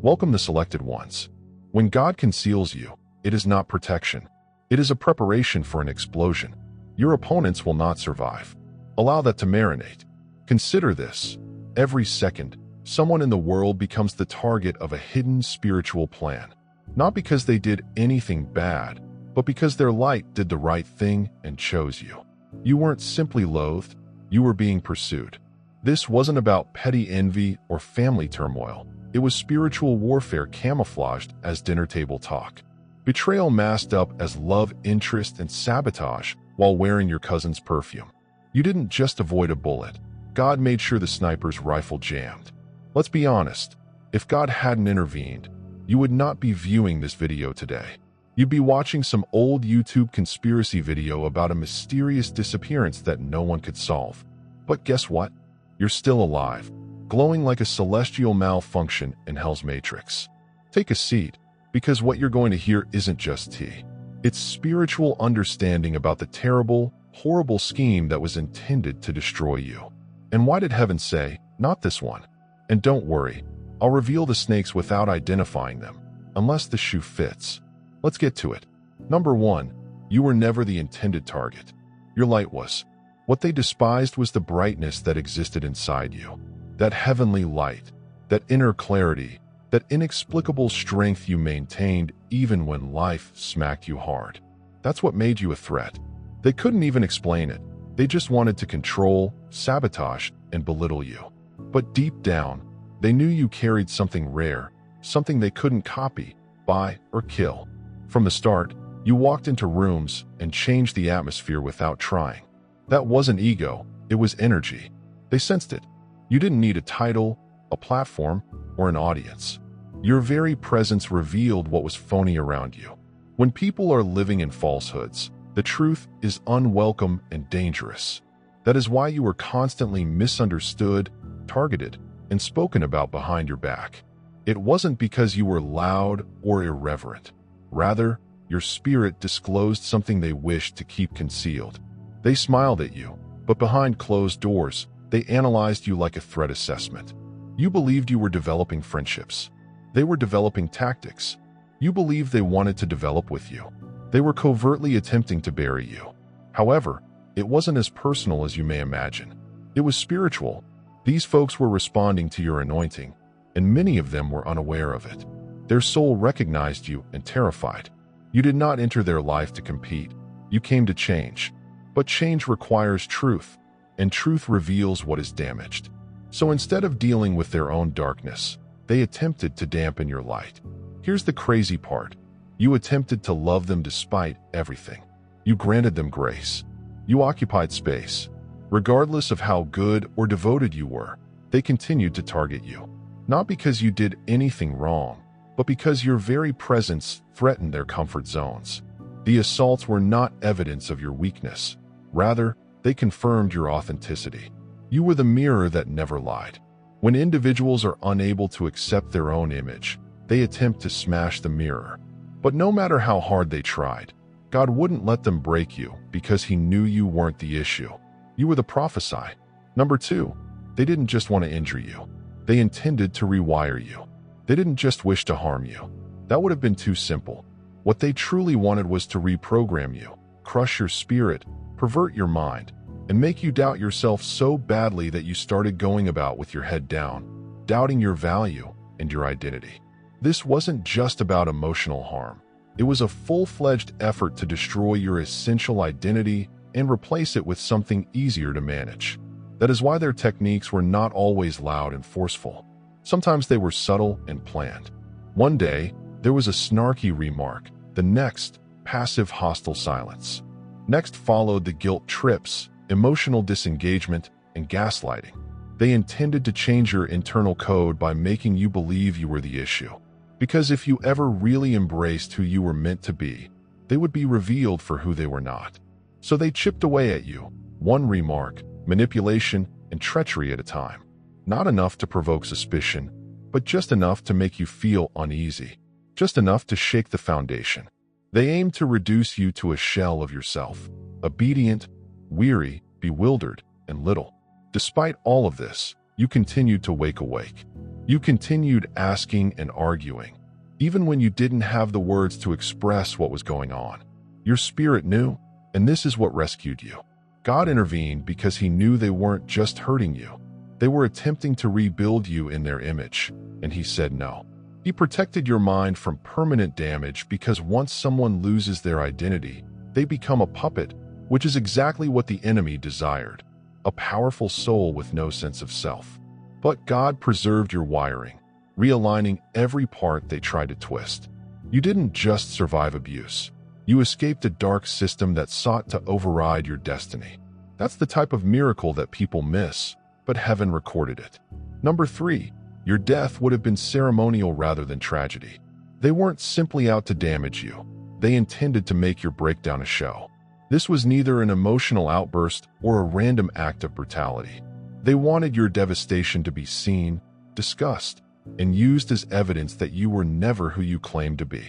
Welcome the selected ones. When God conceals you, it is not protection. It is a preparation for an explosion. Your opponents will not survive. Allow that to marinate. Consider this. Every second, someone in the world becomes the target of a hidden spiritual plan. Not because they did anything bad, but because their light did the right thing and chose you. You weren't simply loathed, you were being pursued. This wasn't about petty envy or family turmoil. It was spiritual warfare camouflaged as dinner table talk. Betrayal masked up as love interest and sabotage while wearing your cousin's perfume. You didn't just avoid a bullet. God made sure the sniper's rifle jammed. Let's be honest, if God hadn't intervened, you would not be viewing this video today. You'd be watching some old YouTube conspiracy video about a mysterious disappearance that no one could solve. But guess what? You're still alive, glowing like a celestial malfunction in Hell's Matrix. Take a seat, because what you're going to hear isn't just tea. It's spiritual understanding about the terrible, horrible scheme that was intended to destroy you. And why did heaven say, not this one? And don't worry, I'll reveal the snakes without identifying them, unless the shoe fits. Let's get to it. Number 1, you were never the intended target. Your light was. What they despised was the brightness that existed inside you. That heavenly light, that inner clarity, that inexplicable strength you maintained even when life smacked you hard. That's what made you a threat. They couldn't even explain it. They just wanted to control, sabotage, and belittle you. But deep down, they knew you carried something rare, something they couldn't copy, buy, or kill. From the start, you walked into rooms and changed the atmosphere without trying. That wasn't ego, it was energy. They sensed it. You didn't need a title, a platform, or an audience. Your very presence revealed what was phony around you. When people are living in falsehoods, the truth is unwelcome and dangerous. That is why you were constantly misunderstood, targeted, and spoken about behind your back. It wasn't because you were loud or irreverent. Rather, your spirit disclosed something they wished to keep concealed. They smiled at you, but behind closed doors, they analyzed you like a threat assessment. You believed you were developing friendships. They were developing tactics. You believed they wanted to develop with you. They were covertly attempting to bury you. However, it wasn't as personal as you may imagine. It was spiritual. These folks were responding to your anointing, and many of them were unaware of it. Their soul recognized you and terrified. You did not enter their life to compete. You came to change. But change requires truth, and truth reveals what is damaged. So instead of dealing with their own darkness, they attempted to dampen your light. Here's the crazy part. You attempted to love them despite everything. You granted them grace. You occupied space. Regardless of how good or devoted you were, they continued to target you. Not because you did anything wrong, but because your very presence threatened their comfort zones. The assaults were not evidence of your weakness. Rather, they confirmed your authenticity. You were the mirror that never lied. When individuals are unable to accept their own image, they attempt to smash the mirror. But no matter how hard they tried, God wouldn't let them break you because He knew you weren't the issue. You were the prophesy. Number 2, they didn't just want to injure you. They intended to rewire you. They didn't just wish to harm you. That would have been too simple. What they truly wanted was to reprogram you, crush your spirit, pervert your mind, and make you doubt yourself so badly that you started going about with your head down, doubting your value and your identity. This wasn't just about emotional harm. It was a full-fledged effort to destroy your essential identity and replace it with something easier to manage. That is why their techniques were not always loud and forceful. Sometimes they were subtle and planned. One day, there was a snarky remark. The next, passive hostile silence. Next followed the guilt trips, emotional disengagement, and gaslighting. They intended to change your internal code by making you believe you were the issue. Because if you ever really embraced who you were meant to be, they would be revealed for who they were not. So they chipped away at you, one remark, manipulation, and treachery at a time. Not enough to provoke suspicion, but just enough to make you feel uneasy. Just enough to shake the foundation. They aimed to reduce you to a shell of yourself, obedient, weary, bewildered, and little. Despite all of this, you continued to wake awake. You continued asking and arguing, even when you didn't have the words to express what was going on. Your spirit knew, and this is what rescued you. God intervened because he knew they weren't just hurting you. They were attempting to rebuild you in their image, and he said no. He protected your mind from permanent damage because once someone loses their identity, they become a puppet, which is exactly what the enemy desired, a powerful soul with no sense of self. But God preserved your wiring, realigning every part they tried to twist. You didn't just survive abuse. You escaped a dark system that sought to override your destiny. That's the type of miracle that people miss, but heaven recorded it. Number 3, your death would have been ceremonial rather than tragedy. They weren't simply out to damage you. They intended to make your breakdown a show. This was neither an emotional outburst or a random act of brutality. They wanted your devastation to be seen, discussed, and used as evidence that you were never who you claimed to be.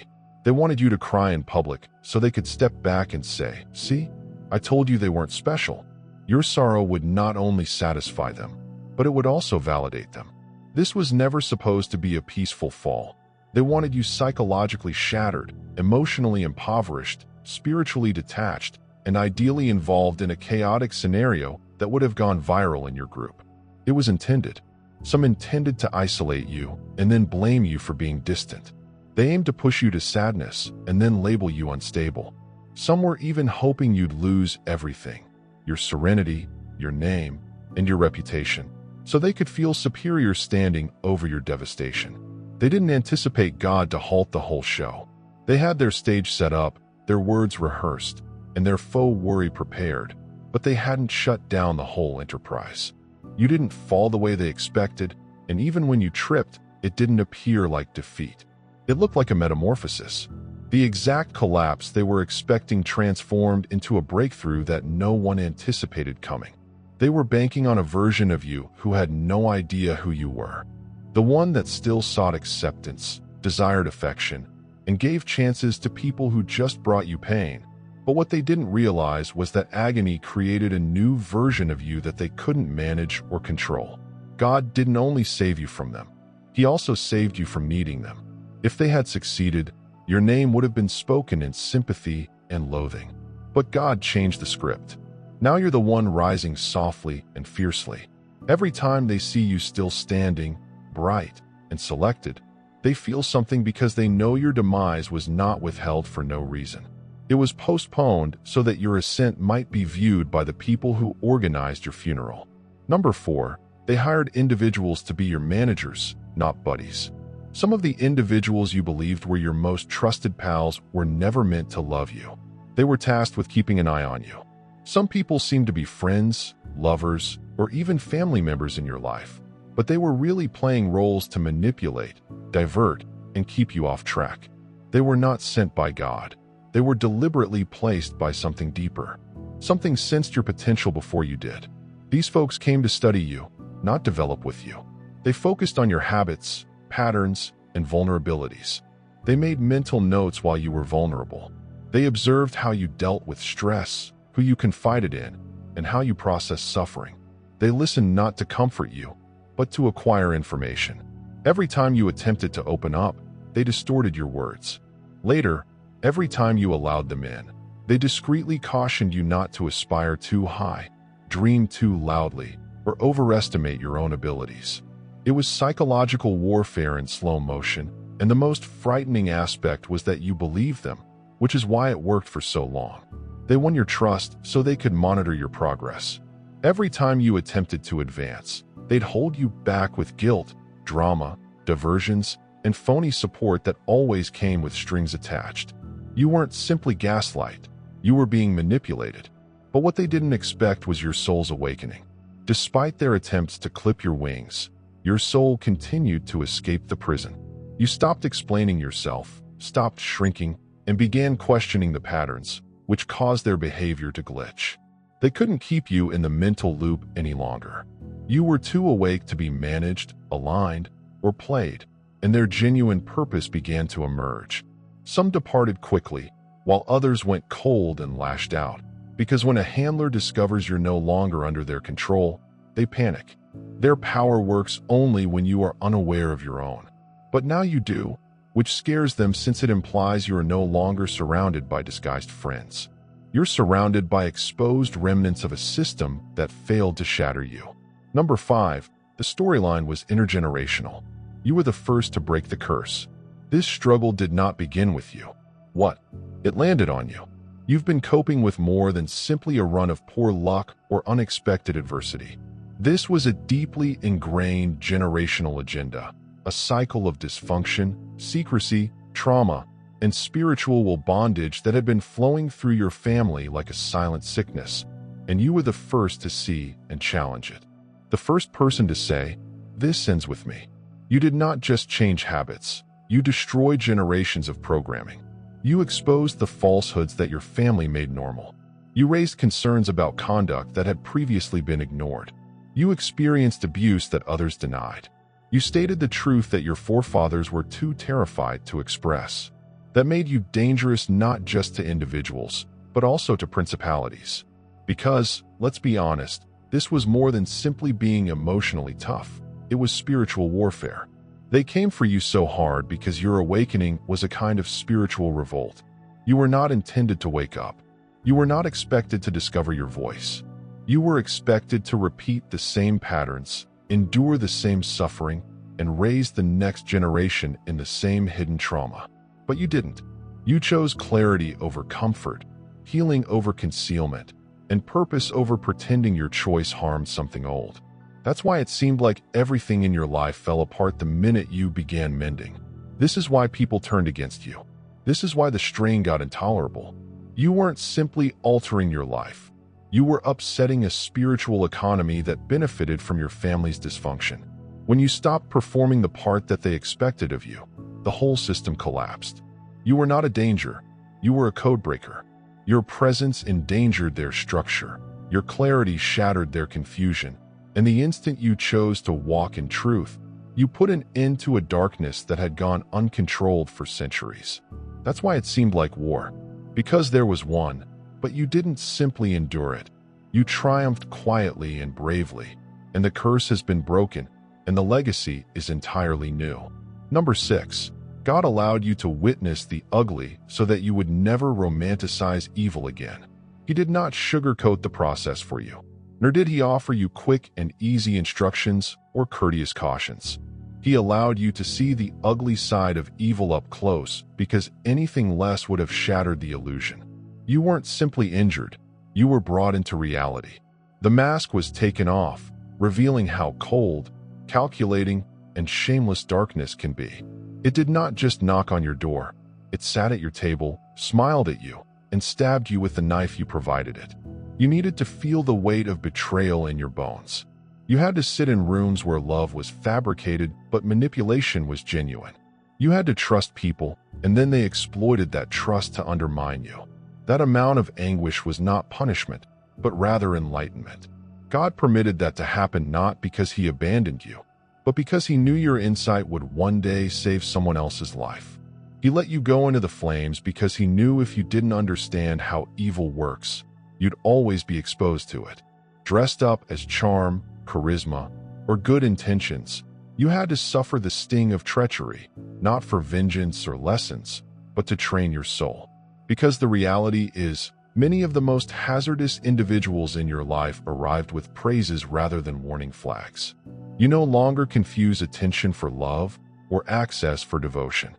They wanted you to cry in public so they could step back and say, "See, I told you they weren't special." Your sorrow would not only satisfy them, but it would also validate them. This was never supposed to be a peaceful fall. They wanted you psychologically shattered, emotionally impoverished, spiritually detached, and ideally involved in a chaotic scenario that would have gone viral in your group. It was intended. Some intended to isolate you and then blame you for being distant. They aimed to push you to sadness and then label you unstable. Some were even hoping you'd lose everything: your serenity, your name, and your reputation, so they could feel superior standing over your devastation. They didn't anticipate God to halt the whole show. They had their stage set up, their words rehearsed, and their faux worry prepared, but they hadn't shut down the whole enterprise. You didn't fall the way they expected, and even when you tripped, it didn't appear like defeat. It looked like a metamorphosis. The exact collapse they were expecting transformed into a breakthrough that no one anticipated coming. They were banking on a version of you who had no idea who you were. The one that still sought acceptance, desired affection, and gave chances to people who just brought you pain. But what they didn't realize was that agony created a new version of you that they couldn't manage or control. God didn't only save you from them, he also saved you from needing them. If they had succeeded, your name would have been spoken in sympathy and loathing. But God changed the script. Now you're the one rising softly and fiercely. Every time they see you still standing, bright and selected, they feel something because they know your demise was not withheld for no reason. It was postponed so that your ascent might be viewed by the people who organized your funeral. Number 4, they hired individuals to be your managers, not buddies. Some of the individuals you believed were your most trusted pals were never meant to love you. They were tasked with keeping an eye on you. Some people seemed to be friends, lovers, or even family members in your life, but they were really playing roles to manipulate, divert, and keep you off track. They were not sent by God. They were deliberately placed by something deeper. Something sensed your potential before you did. These folks came to study you, not develop with you. They focused on your habits, patterns, and vulnerabilities. They made mental notes while you were vulnerable. They observed how you dealt with stress, who you confided in, and how you processed suffering. They listened not to comfort you, but to acquire information. Every time you attempted to open up, they distorted your words. Later, every time you allowed them in, they discreetly cautioned you not to aspire too high, dream too loudly, or overestimate your own abilities. It was psychological warfare in slow motion, and the most frightening aspect was that you believed them, which is why it worked for so long. They won your trust so they could monitor your progress. Every time you attempted to advance, they'd hold you back with guilt, drama, diversions, and phony support that always came with strings attached. You weren't simply gaslight, you were being manipulated. But what they didn't expect was your soul's awakening. Despite their attempts to clip your wings, your soul continued to escape the prison. You stopped explaining yourself, stopped shrinking, and began questioning the patterns, which caused their behavior to glitch. They couldn't keep you in the mental loop any longer. You were too awake to be managed, aligned, or played, and their genuine purpose began to emerge. Some departed quickly, while others went cold and lashed out, because when a handler discovers you're no longer under their control, they panic. Their power works only when you are unaware of your own. But now you do, which scares them since it implies you are no longer surrounded by disguised friends. You're surrounded by exposed remnants of a system that failed to shatter you. Number 5. The storyline was intergenerational. You were the first to break the curse. This struggle did not begin with you. What? It landed on you. You've been coping with more than simply a run of poor luck or unexpected adversity. This was a deeply ingrained generational agenda, a cycle of dysfunction, secrecy, trauma, and spiritual bondage that had been flowing through your family like a silent sickness, and you were the first to see and challenge it. The first person to say, "This ends with me." You did not just change habits, you destroyed generations of programming. You exposed the falsehoods that your family made normal. You raised concerns about conduct that had previously been ignored. You experienced abuse that others denied. You stated the truth that your forefathers were too terrified to express. That made you dangerous not just to individuals, but also to principalities. Because, let's be honest, this was more than simply being emotionally tough. It was spiritual warfare. They came for you so hard because your awakening was a kind of spiritual revolt. You were not intended to wake up. You were not expected to discover your voice. You were expected to repeat the same patterns, endure the same suffering, and raise the next generation in the same hidden trauma. But you didn't. You chose clarity over comfort, healing over concealment, and purpose over pretending your choice harmed something old. That's why it seemed like everything in your life fell apart the minute you began mending. This is why people turned against you. This is why the strain got intolerable. You weren't simply altering your life. You were upsetting a spiritual economy that benefited from your family's dysfunction. When you stopped performing the part that they expected of you, the whole system collapsed. You were not a danger. You were a codebreaker. Your presence endangered their structure. Your clarity shattered their confusion. And the instant you chose to walk in truth, you put an end to a darkness that had gone uncontrolled for centuries. That's why it seemed like war. Because there was one, but you didn't simply endure it. You triumphed quietly and bravely, and the curse has been broken, and the legacy is entirely new. Number 6. God allowed you to witness the ugly so that you would never romanticize evil again. He did not sugarcoat the process for you. Nor did he offer you quick and easy instructions or courteous cautions. He allowed you to see the ugly side of evil up close because anything less would have shattered the illusion. You weren't simply injured, you were brought into reality. The mask was taken off, revealing how cold, calculating, and shameless darkness can be. It did not just knock on your door, it sat at your table, smiled at you, and stabbed you with the knife you provided it. You needed to feel the weight of betrayal in your bones. You had to sit in rooms where love was fabricated but manipulation was genuine. You had to trust people, and then they exploited that trust to undermine you. That amount of anguish was not punishment, but rather enlightenment. God permitted that to happen not because he abandoned you, but because he knew your insight would one day save someone else's life. He let you go into the flames because he knew if you didn't understand how evil works, you'd always be exposed to it. Dressed up as charm, charisma, or good intentions, you had to suffer the sting of treachery, not for vengeance or lessons, but to train your soul. Because the reality is, many of the most hazardous individuals in your life arrived with praises rather than warning flags. You no longer confuse attention for love or access for devotion.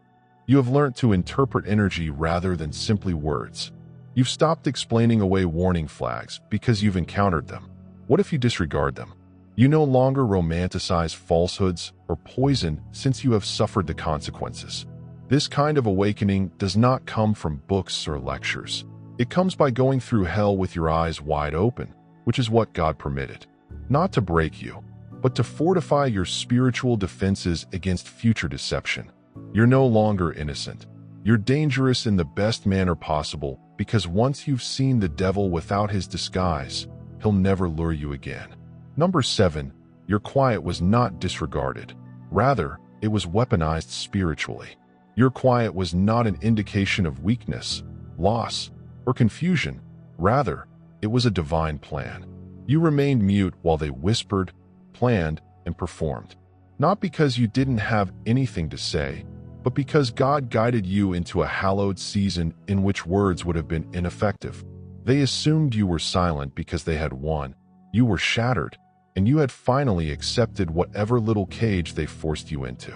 You have learned to interpret energy rather than simply words. You've stopped explaining away warning flags because you've encountered them. What if you disregard them? You no longer romanticize falsehoods or poison since you have suffered the consequences. This kind of awakening does not come from books or lectures. It comes by going through hell with your eyes wide open, which is what God permitted. Not to break you, but to fortify your spiritual defenses against future deception. You're no longer innocent. You're dangerous in the best manner possible because once you've seen the devil without his disguise, he'll never lure you again. Number 7. Your quiet was not disregarded. Rather, it was weaponized spiritually. Your quiet was not an indication of weakness, loss, or confusion. Rather, it was a divine plan. You remained mute while they whispered, planned, and performed. Not because you didn't have anything to say, but because God guided you into a hallowed season in which words would have been ineffective. They assumed you were silent because they had won. You were shattered, and you had finally accepted whatever little cage they forced you into.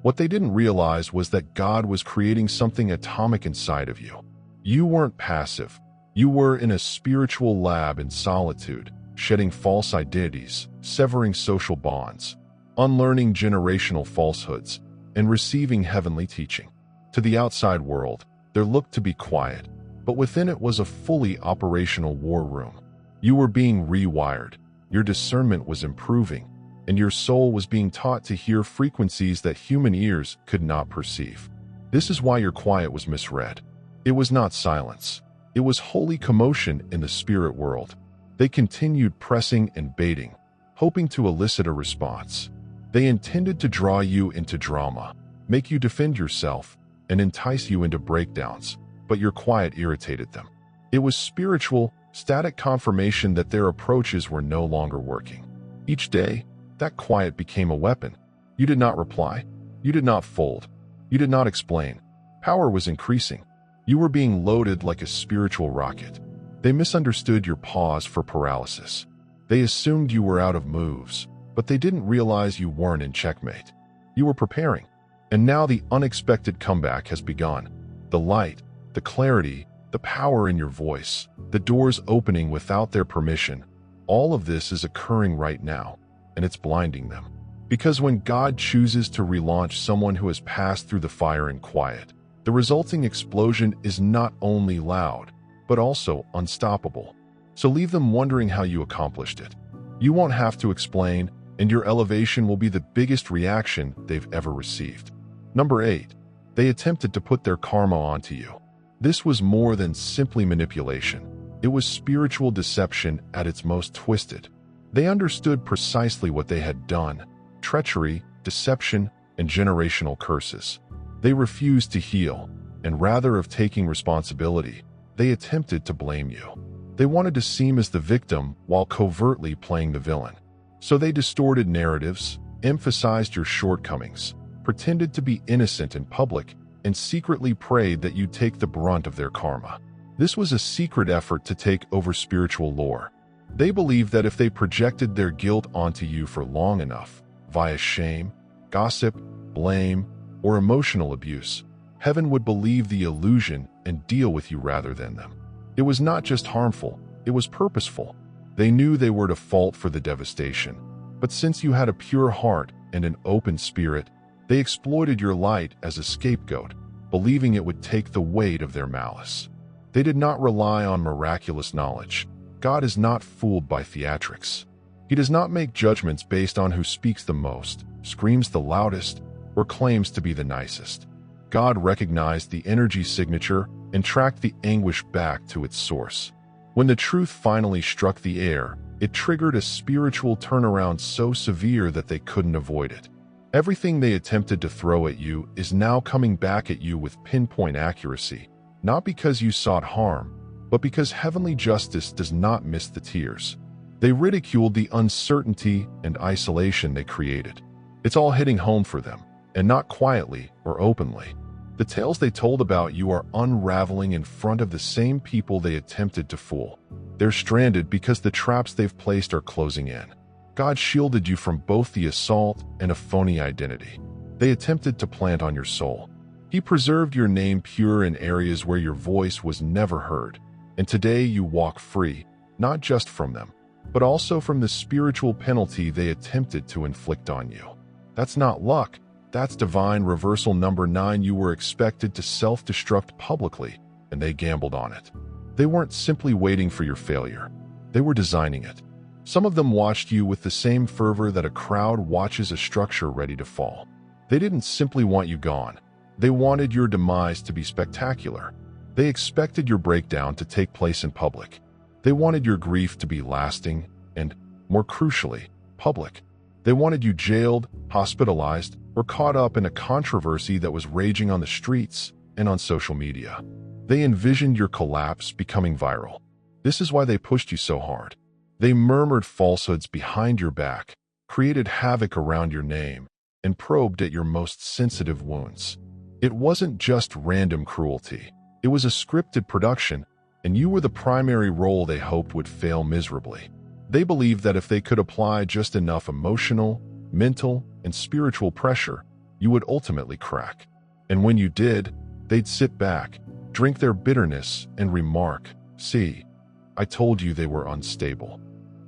What they didn't realize was that God was creating something atomic inside of you. You weren't passive. You were in a spiritual lab in solitude, shedding false identities, severing social bonds, unlearning generational falsehoods, and receiving heavenly teaching. To the outside world, there looked to be quiet, but within it was a fully operational war room. You were being rewired, your discernment was improving, and your soul was being taught to hear frequencies that human ears could not perceive. This is why your quiet was misread. It was not silence. It was holy commotion in the spirit world. They continued pressing and baiting, hoping to elicit a response. They intended to draw you into drama, make you defend yourself, and entice you into breakdowns, but your quiet irritated them. It was spiritual, static confirmation that their approaches were no longer working. Each day, that quiet became a weapon. You did not reply. You did not fold. You did not explain. Power was increasing. You were being loaded like a spiritual rocket. They misunderstood your pause for paralysis. They assumed you were out of moves, but they didn't realize you weren't in checkmate. You were preparing, and now the unexpected comeback has begun. The light, the clarity, the power in your voice, the doors opening without their permission, all of this is occurring right now, and it's blinding them. Because when God chooses to relaunch someone who has passed through the fire in quiet, the resulting explosion is not only loud, but also unstoppable. So leave them wondering how you accomplished it. You won't have to explain, and your elevation will be the biggest reaction they've ever received. Number 8. They attempted to put their karma onto you. This was more than simply manipulation. It was spiritual deception at its most twisted. They understood precisely what they had done: treachery, deception, and generational curses. They refused to heal, and rather of taking responsibility, they attempted to blame you. They wanted to seem as the victim while covertly playing the villain. So they distorted narratives, emphasized your shortcomings, pretended to be innocent in public, and secretly prayed that you'd take the brunt of their karma. This was a secret effort to take over spiritual lore. They believed that if they projected their guilt onto you for long enough, via shame, gossip, blame, or emotional abuse, heaven would believe the illusion and deal with you rather than them. It was not just harmful, it was purposeful. They knew they were to fault for the devastation, but since you had a pure heart and an open spirit, they exploited your light as a scapegoat, believing it would take the weight of their malice. They did not rely on miraculous knowledge. God is not fooled by theatrics. He does not make judgments based on who speaks the most, screams the loudest, or claims to be the nicest. God recognized the energy signature and tracked the anguish back to its source. When the truth finally struck the air, it triggered a spiritual turnaround so severe that they couldn't avoid it. Everything they attempted to throw at you is now coming back at you with pinpoint accuracy, not because you sought harm, but because heavenly justice does not miss the tears. They ridiculed the uncertainty and isolation they created. It's all hitting home for them, and not quietly or openly. The tales they told about you are unraveling in front of the same people they attempted to fool. They're stranded because the traps they've placed are closing in. God shielded you from both the assault and a phony identity they attempted to plant on your soul. He preserved your name pure in areas where your voice was never heard. And today you walk free, not just from them, but also from the spiritual penalty they attempted to inflict on you. That's not luck. That's divine reversal. Number 9. You were expected to self-destruct publicly, and they gambled on it. They weren't simply waiting for your failure. They were designing it. Some of them watched you with the same fervor that a crowd watches a structure ready to fall. They didn't simply want you gone. They wanted your demise to be spectacular. They expected your breakdown to take place in public. They wanted your grief to be lasting and, more crucially, public. They wanted you jailed, hospitalized, or caught up in a controversy that was raging on the streets and on social media. They envisioned your collapse becoming viral. This is why they pushed you so hard. They murmured falsehoods behind your back, created havoc around your name, and probed at your most sensitive wounds. It wasn't just random cruelty. It was a scripted production, and you were the primary role they hoped would fail miserably. They believed that if they could apply just enough emotional, mental, and spiritual pressure, you would ultimately crack. And when you did, they'd sit back, drink their bitterness, and remark, "See, I told you they were unstable."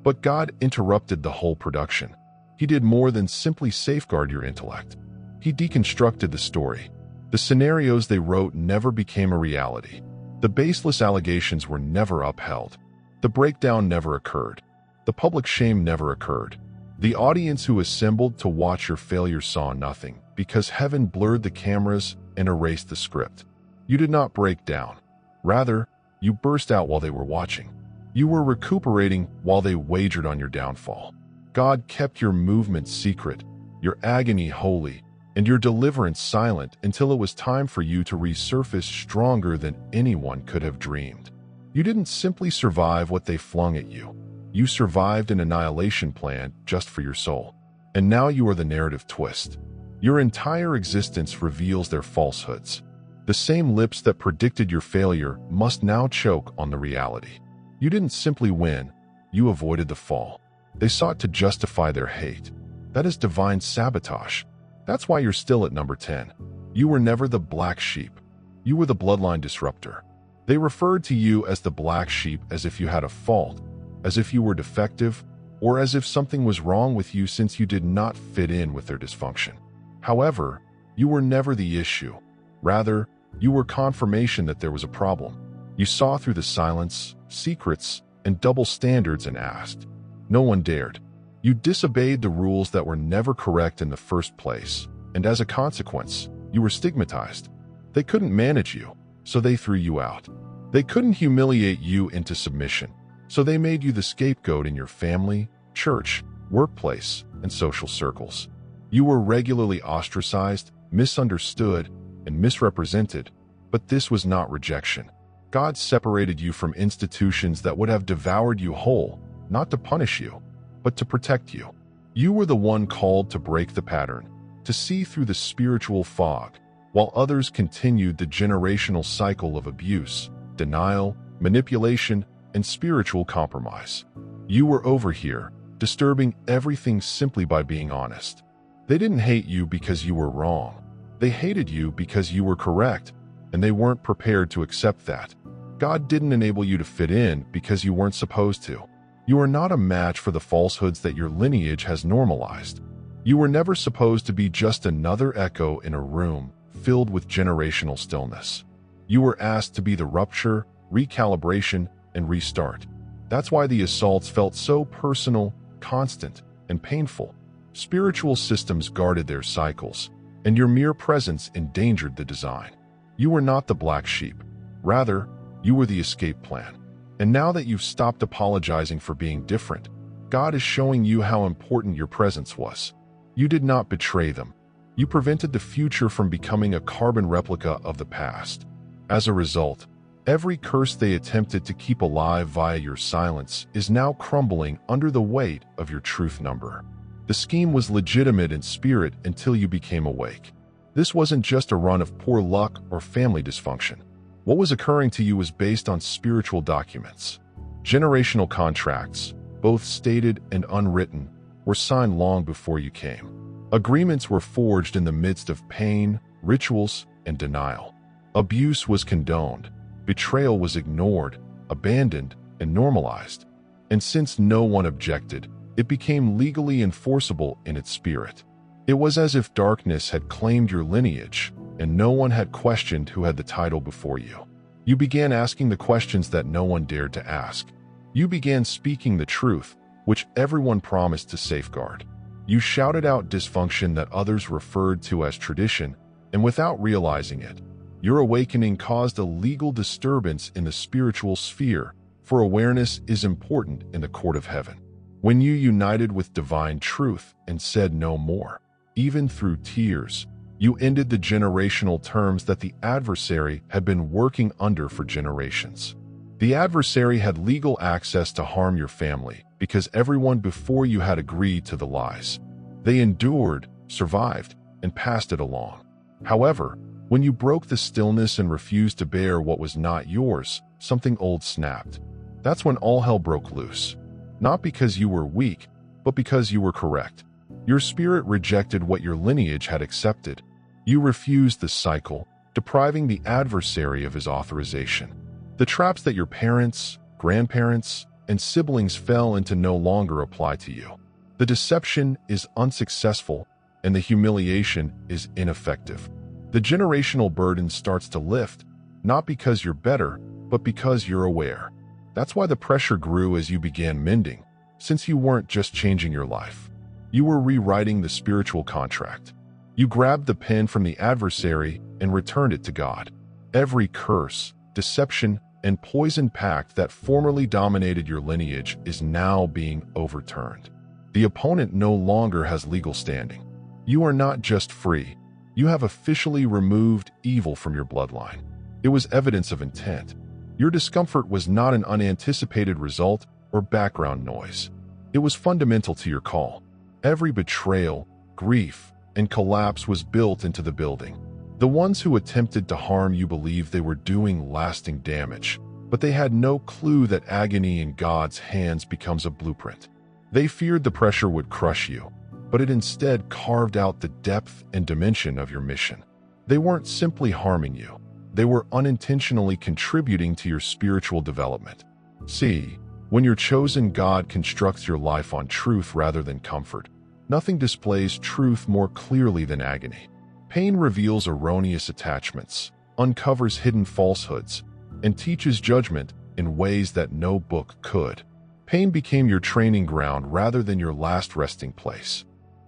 But God interrupted the whole production. He did more than simply safeguard your intellect. He deconstructed the story. The scenarios they wrote never became a reality. The baseless allegations were never upheld. The breakdown never occurred. The public shame never occurred. The audience who assembled to watch your failure saw nothing, because heaven blurred the cameras and erased the script. You did not break down. Rather, you burst out while they were watching. You were recuperating while they wagered on your downfall. God kept your movements secret, your agony holy, and your deliverance silent until it was time for you to resurface stronger than anyone could have dreamed. You didn't simply survive what they flung at you. You survived an annihilation plan just for your soul. And now you are the narrative twist. Your entire existence reveals their falsehoods. The same lips that predicted your failure must now choke on the reality. You didn't simply win, you avoided the fall. They sought to justify their hate. That is divine sabotage. That's why you're still at number 10. You were never the black sheep. You were the bloodline disruptor. They referred to you as the black sheep as if you had a fault, as if you were defective, or as if something was wrong with you since you did not fit in with their dysfunction. However, you were never the issue. Rather, you were confirmation that there was a problem. You saw through the silence, secrets, and double standards and asked. No one dared. You disobeyed the rules that were never correct in the first place, and as a consequence, you were stigmatized. They couldn't manage you, so they threw you out. They couldn't humiliate you into submission, so they made you the scapegoat in your family, church, workplace, and social circles. You were regularly ostracized, misunderstood, and misrepresented, but this was not rejection. God separated you from institutions that would have devoured you whole, not to punish you, but to protect you. You were the one called to break the pattern, to see through the spiritual fog, while others continued the generational cycle of abuse, denial, manipulation, and spiritual compromise. You were over here, disturbing everything simply by being honest. They didn't hate you because you were wrong. They hated you because you were correct, and they weren't prepared to accept that. God didn't enable you to fit in because you weren't supposed to. You are not a match for the falsehoods that your lineage has normalized. You were never supposed to be just another echo in a room filled with generational stillness. You were asked to be the rupture, recalibration, and restart. That's why the assaults felt so personal, constant, and painful. Spiritual systems guarded their cycles, and your mere presence endangered the design. You were not the black sheep. Rather, you were the escape plan. And now that you've stopped apologizing for being different, God is showing you how important your presence was. You did not betray them. You prevented the future from becoming a carbon replica of the past. As a result, every curse they attempted to keep alive via your silence is now crumbling under the weight of your truth number. The scheme was legitimate in spirit until you became awake. This wasn't just a run of poor luck or family dysfunction. What was occurring to you was based on spiritual documents. Generational contracts, both stated and unwritten, were signed long before you came. Agreements were forged in the midst of pain, rituals, and denial. Abuse was condoned. Betrayal was ignored, abandoned, and normalized. And since no one objected, it became legally enforceable in its spirit. It was as if darkness had claimed your lineage, and no one had questioned who had the title before you. You began asking the questions that no one dared to ask. You began speaking the truth, which everyone promised to safeguard. You shouted out dysfunction that others referred to as tradition, and without realizing it, your awakening caused a legal disturbance in the spiritual sphere, for awareness is important in the court of heaven. When you united with divine truth and said no more, even through tears, you ended the generational terms that the adversary had been working under for generations. The adversary had legal access to harm your family because everyone before you had agreed to the lies. They endured, survived, and passed it along. However, when you broke the stillness and refused to bear what was not yours, something old snapped. That's when all hell broke loose. Not because you were weak, but because you were correct. Your spirit rejected what your lineage had accepted. You refused the cycle, depriving the adversary of his authorization. The traps that your parents, grandparents, and siblings fell into no longer apply to you. The deception is unsuccessful, and the humiliation is ineffective. The generational burden starts to lift, not because you're better, but because you're aware. That's why the pressure grew as you began mending, since you weren't just changing your life. You were rewriting the spiritual contract. You grabbed the pen from the adversary and returned it to God. Every curse, deception, and poison pact that formerly dominated your lineage is now being overturned. The opponent no longer has legal standing. You are not just free. You have officially removed evil from your bloodline. It was evidence of intent. Your discomfort was not an unanticipated result or background noise. It was fundamental to your call. Every betrayal, grief, and collapse was built into the building. The ones who attempted to harm you believed they were doing lasting damage, but they had no clue that agony in God's hands becomes a blueprint. They feared the pressure would crush you, but it instead carved out the depth and dimension of your mission. They weren't simply harming you. They were unintentionally contributing to your spiritual development. See, when your chosen God constructs your life on truth rather than comfort, nothing displays truth more clearly than agony. Pain reveals erroneous attachments, uncovers hidden falsehoods, and teaches judgment in ways that no book could. Pain became your training ground rather than your last resting place.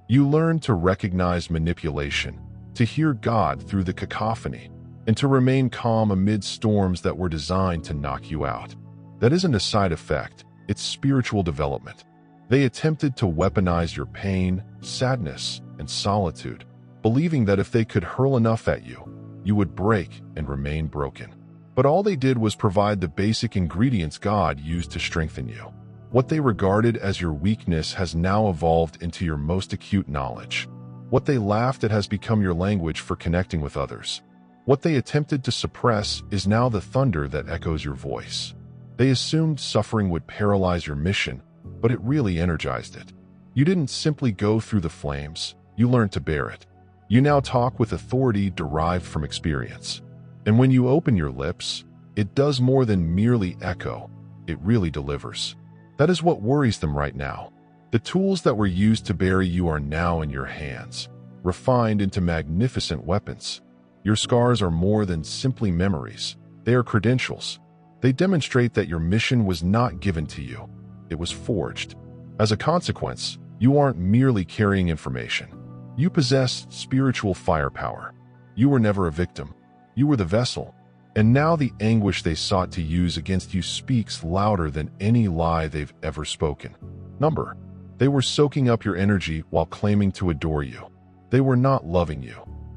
You learned to recognize manipulation, to hear God through the cacophony, and to remain calm amid storms that were designed to knock you out. That isn't a side effect, it's spiritual development. They attempted to weaponize your pain, sadness, and solitude, believing that if they could hurl enough at you, you would break and remain broken. But all they did was provide the basic ingredients God used to strengthen you. What they regarded as your weakness has now evolved into your most acute knowledge. What they laughed at has become your language for connecting with others. What they attempted to suppress is now the thunder that echoes your voice. They assumed suffering would paralyze your mission, but it really energized it. You didn't simply go through the flames, you learned to bear it. You now talk with authority derived from experience. And when you open your lips, it does more than merely echo, it really delivers. That is what worries them right now. The tools that were used to bury you are now in your hands, refined into magnificent weapons. Your scars are more than simply memories. They are credentials. They demonstrate that your mission was not given to you. It was forged. As a consequence, you aren't merely carrying information. You possess spiritual firepower. You were never a victim. You were the vessel. And now the anguish they sought to use against you speaks louder than any lie they've ever spoken. They were soaking up your energy while claiming to adore you. They were not loving you.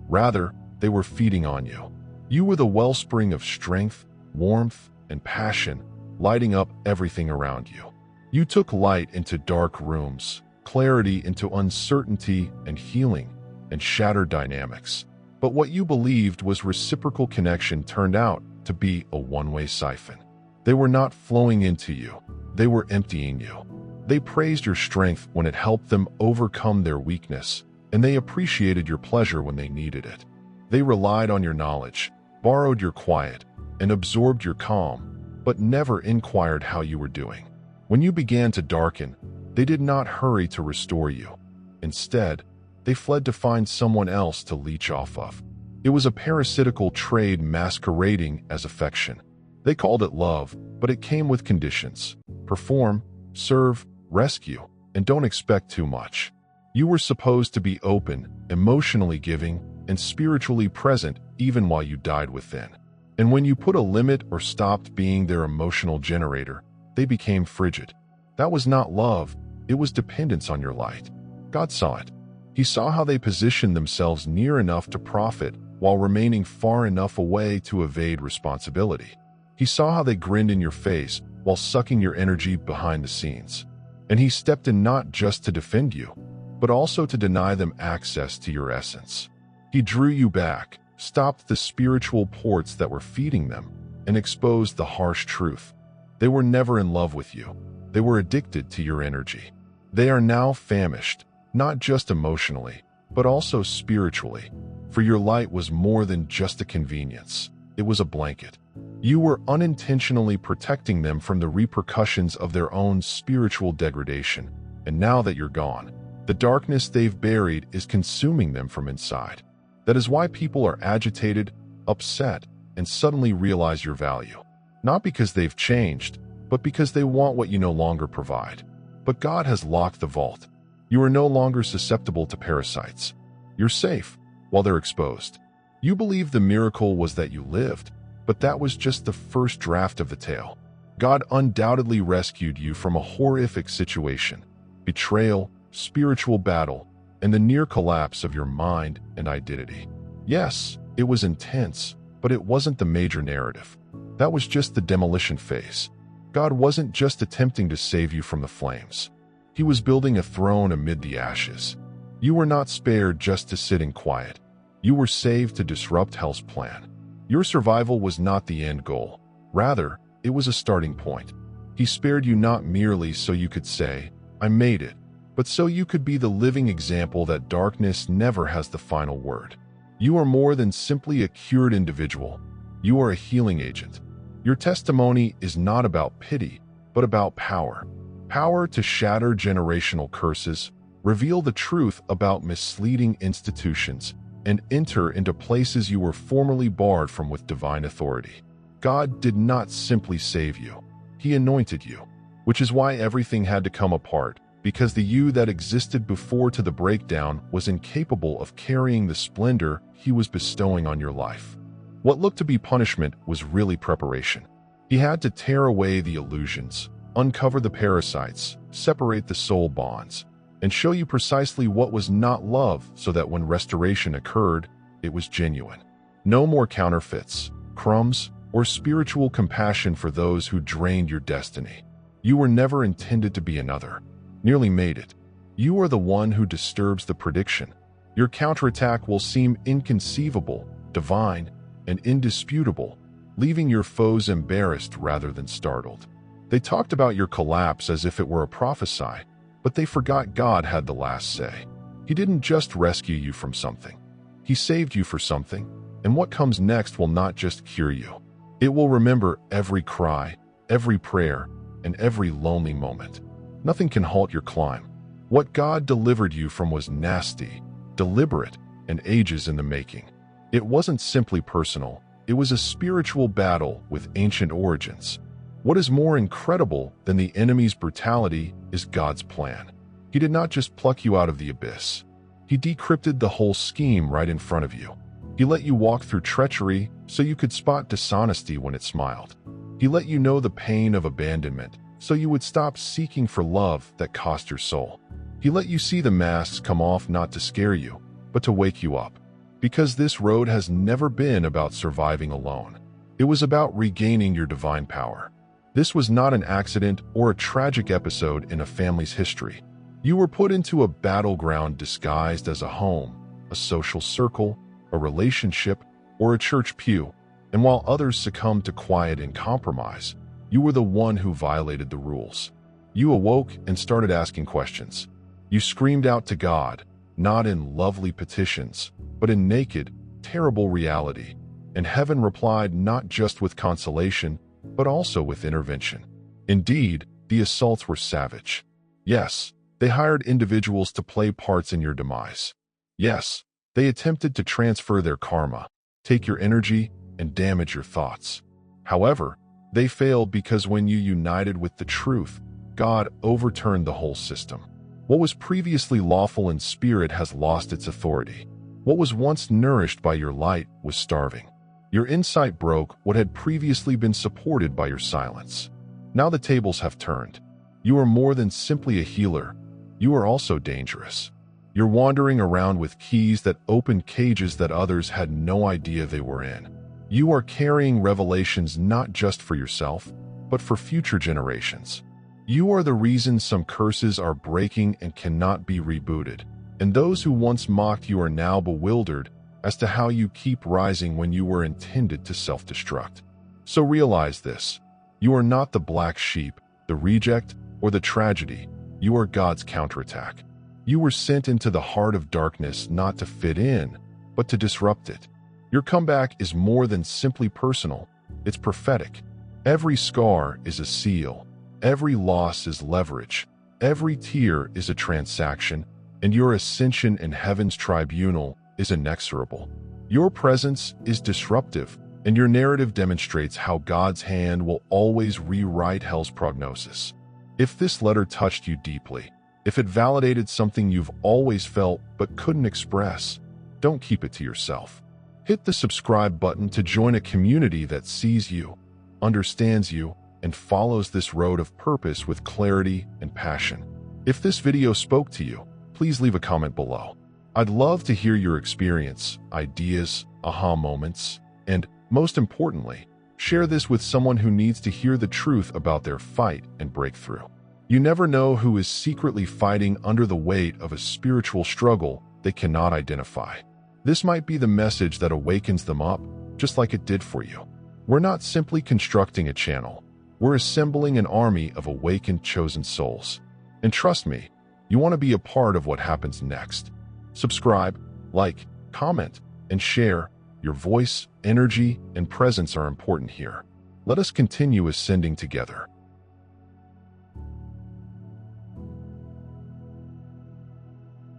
Rather, they were feeding on you. You were the wellspring of strength, warmth, and passion, lighting up everything around you. You took light into dark rooms, clarity into uncertainty and healing, and shattered dynamics. But what you believed was reciprocal connection turned out to be a one-way siphon. They were not flowing into you. They were emptying you. They praised your strength when it helped them overcome their weakness, and they appreciated your pleasure when they needed it. They relied on your knowledge, borrowed your quiet, and absorbed your calm, but never inquired how you were doing. When you began to darken, they did not hurry to restore you. Instead, they fled to find someone else to leech off of. It was a parasitical trade masquerading as affection. They called it love, but it came with conditions. Perform, serve, rescue, and don't expect too much. You were supposed to be open, emotionally giving, and spiritually present even while you died within. And when you put a limit or stopped being their emotional generator, they became frigid. That was not love, it was dependence on your light. God saw it. He saw how they positioned themselves near enough to profit while remaining far enough away to evade responsibility. He saw how they grinned in your face while sucking your energy behind the scenes. And he stepped in not just to defend you, but also to deny them access to your essence. He drew you back, stopped the spiritual ports that were feeding them, and exposed the harsh truth. They were never in love with you. They were addicted to your energy. They are now famished, not just emotionally, but also spiritually. For your light was more than just a convenience. It was a blanket. You were unintentionally protecting them from the repercussions of their own spiritual degradation. And now that you're gone, the darkness they've buried is consuming them from inside. That is why people are agitated, upset, and suddenly realize your value. Not because they've changed, but because they want what you no longer provide. But God has locked the vault. You are no longer susceptible to parasites. You're safe while they're exposed. You believe the miracle was that you lived, but that was just the first draft of the tale. God undoubtedly rescued you from a horrific situation, betrayal, spiritual battle, and the near collapse of your mind and identity. Yes, it was intense, but it wasn't the major narrative. That was just the demolition phase. God wasn't just attempting to save you from the flames. He was building a throne amid the ashes. You were not spared just to sit in quiet. You were saved to disrupt hell's plan. Your survival was not the end goal. Rather, it was a starting point. He spared you not merely so you could say, "I made it," but so you could be the living example that darkness never has the final word. You are more than simply a cured individual. You are a healing agent. Your testimony is not about pity, but about power. Power to shatter generational curses, reveal the truth about misleading institutions, and enter into places you were formerly barred from with divine authority. God did not simply save you. He anointed you, which is why everything had to come apart, because the you that existed before to the breakdown was incapable of carrying the splendor he was bestowing on your life. What looked to be punishment was really preparation. He had to tear away the illusions, uncover the parasites, separate the soul bonds, and show you precisely what was not love so that when restoration occurred, it was genuine. No more counterfeits, crumbs, or spiritual compassion for those who drained your destiny. You were never intended to be another. Nearly made it. You are the one who disturbs the prediction. Your counterattack will seem inconceivable, divine, and indisputable, leaving your foes embarrassed rather than startled. They talked about your collapse as if it were a prophecy, but they forgot God had the last say. He didn't just rescue you from something. He saved you for something, and what comes next will not just cure you. It will remember every cry, every prayer, and every lonely moment. Nothing can halt your climb. What God delivered you from was nasty, deliberate, and ages in the making. It wasn't simply personal. It was a spiritual battle with ancient origins. What is more incredible than the enemy's brutality is God's plan. He did not just pluck you out of the abyss. He decrypted the whole scheme right in front of you. He let you walk through treachery so you could spot dishonesty when it smiled. He let you know the pain of abandonment so you would stop seeking for love that cost your soul. He let you see the masks come off not to scare you, but to wake you up. Because this road has never been about surviving alone. It was about regaining your divine power. This was not an accident or a tragic episode in a family's history. You were put into a battleground disguised as a home, a social circle, a relationship, or a church pew, and while others succumbed to quiet and compromise, you were the one who violated the rules. You awoke and started asking questions. You screamed out to God, not in lovely petitions, but in naked, terrible reality, and heaven replied not just with consolation, but also with intervention. Indeed, the assaults were savage. Yes, they hired individuals to play parts in your demise. Yes, they attempted to transfer their karma, take your energy, and damage your thoughts. However, they failed because when you united with the truth, God overturned the whole system. What was previously lawful in spirit has lost its authority. What was once nourished by your light was starving. Your insight broke what had previously been supported by your silence. Now the tables have turned. You are more than simply a healer. You are also dangerous. You're wandering around with keys that open cages that others had no idea they were in. You are carrying revelations not just for yourself, but for future generations. You are the reason some curses are breaking and cannot be rebooted, and those who once mocked you are now bewildered as to how you keep rising when you were intended to self-destruct. So realize this: you are not the black sheep, the reject, or the tragedy. You are God's counterattack. You were sent into the heart of darkness not to fit in, but to disrupt it. Your comeback is more than simply personal, it's prophetic. Every scar is a seal, every loss is leverage, every tear is a transaction, and your ascension in heaven's tribunal is inexorable. Your presence is disruptive, and your narrative demonstrates how God's hand will always rewrite hell's prognosis. If this letter touched you deeply, if it validated something you've always felt but couldn't express, don't keep it to yourself. Hit the subscribe button to join a community that sees you, understands you, and follows this road of purpose with clarity and passion. If this video spoke to you, please leave a comment below. I'd love to hear your experience, ideas, aha moments, and, most importantly, share this with someone who needs to hear the truth about their fight and breakthrough. You never know who is secretly fighting under the weight of a spiritual struggle they cannot identify. This might be the message that awakens them up, just like it did for you. We're not simply constructing a channel. We're assembling an army of awakened, chosen souls. And trust me, you want to be a part of what happens next. Subscribe, like, comment, and share. Your voice, energy, and presence are important here. Let us continue ascending together.